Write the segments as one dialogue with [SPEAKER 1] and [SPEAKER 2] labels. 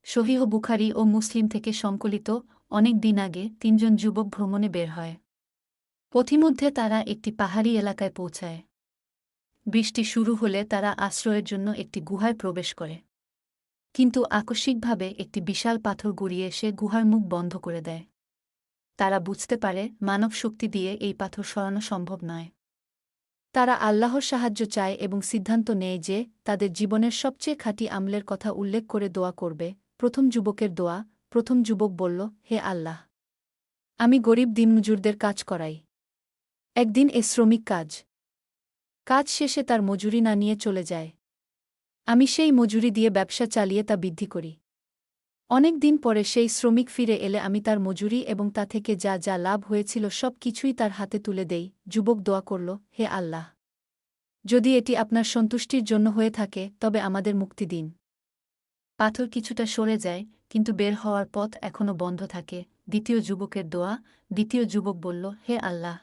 [SPEAKER 1] সহিহ বুখারী ও মুসলিম থেকে সংকলিত। অনেক দিন আগে তিনজন যুবক ভ্রমণে বের হয়। পথিমধ্যে তারা একটি পাহাড়ি এলাকায় পৌঁছায়। বৃষ্টি শুরু হলে তারা আশ্রয়ের জন্য একটি গুহায় প্রবেশ করে। কিন্তু আকস্মিকভাবে একটি বিশাল পাথর গড়িয়ে এসে গুহার মুখ বন্ধ করে দেয়। তারা বুঝতে পারে মানব শক্তি দিয়ে এই পাথর সরানো সম্ভব নয়। তারা আল্লাহর সাহায্য চায় এবং সিদ্ধান্ত নেয় যে তাদের জীবনের সবচেয়ে খাঁটি আমলের কথা উল্লেখ করে দোয়া করবে। প্রথম যুবকের দোয়া। প্রথম যুবক বলল, হে আল্লাহ, আমি গরিব দিনমজুরদের কাজ করাই। একদিন শ্রমিক কাজ শেষে তার মজুরি না নিয়ে চলে যায়। আমি সেই মজুরি দিয়ে ব্যবসা চালিয়ে তা বৃদ্ধি করি। অনেক দিন পরে সেই শ্রমিক ফিরে এলে আমি তার মজুরি এবং তা থেকে যা যা লাভ হয়েছিল সব কিছুই তার হাতে তুলে দেই। যুবক দোয়া করল, হে আল্লাহ, যদি এটি আপনার সন্তুষ্টির জন্য হয়ে থাকে তবে আমাদের মুক্তি দিন। পাথর কিছুটা সরে যায়, কিন্তু বের হওয়ার পথ এখনও বন্ধ থাকে। দ্বিতীয় যুবকের দোয়া। দ্বিতীয় যুবক বলল, হে আল্লাহ,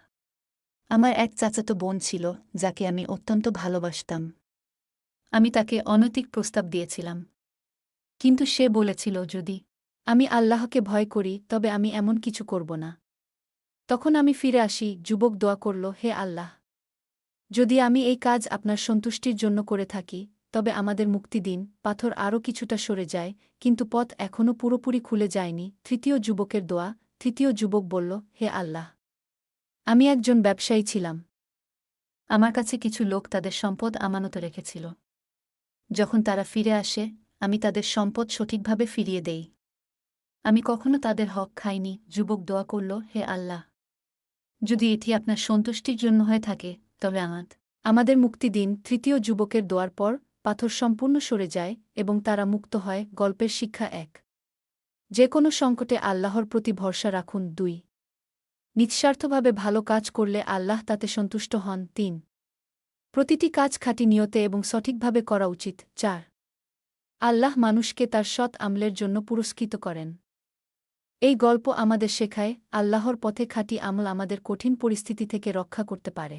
[SPEAKER 1] আমার এক চাচাতো বোন ছিল যাকে আমি অত্যন্ত ভালোবাসতাম। আমি তাকে অনৈতিক প্রস্তাব দিয়েছিলাম, কিন্তু সে বলেছিল যদি আমি আল্লাহকে ভয় করি তবে আমি এমন কিছু করব না। তখন আমি ফিরে আসি। যুবক দোয়া করল, হে আল্লাহ, যদি আমি এই কাজ আপনার সন্তুষ্টির জন্য করে থাকি তবে আমাদের মুক্তি দিন। পাথর আরও কিছুটা সরে যায়, কিন্তু পথ এখনও পুরোপুরি খুলে যায়নি। তৃতীয় যুবকের দোয়া। তৃতীয় যুবক বলল, হে আল্লাহ, আমি একজন ব্যবসায়ী ছিলাম। আমার কাছে কিছু লোক তাদের সম্পদ আমানত রেখেছিল। যখন তারা ফিরে আসে আমি তাদের সম্পদ সঠিকভাবে ফিরিয়ে দেই। আমি কখনো তাদের হক খাইনি। যুবক দোয়া করল, হে আল্লাহ, যদি এটি আপনার সন্তুষ্টির জন্য হয়ে থাকে তবে আমাদের মুক্তি দিন। তৃতীয় যুবকের দোয়ার পর পাথর সম্পূর্ণ সরে যায় এবং তারা মুক্ত হয়। গল্পের শিক্ষা ১। যে কোনো সংকটে আল্লাহর প্রতি ভরসা রাখুন। ২। নিঃস্বার্থভাবে ভালো কাজ করলে আল্লাহ তাতে সন্তুষ্ট হন। ৩। প্রতিটি কাজ খাঁটি নিয়তে এবং সঠিকভাবে করা উচিত। ৪। আল্লাহ মানুষকে তার সৎ আমলের জন্য পুরস্কৃত করেন। এই গল্প আমাদের শেখায় আল্লাহর পথে খাঁটি আমল আমাদের কঠিন পরিস্থিতি থেকে রক্ষা করতে পারে।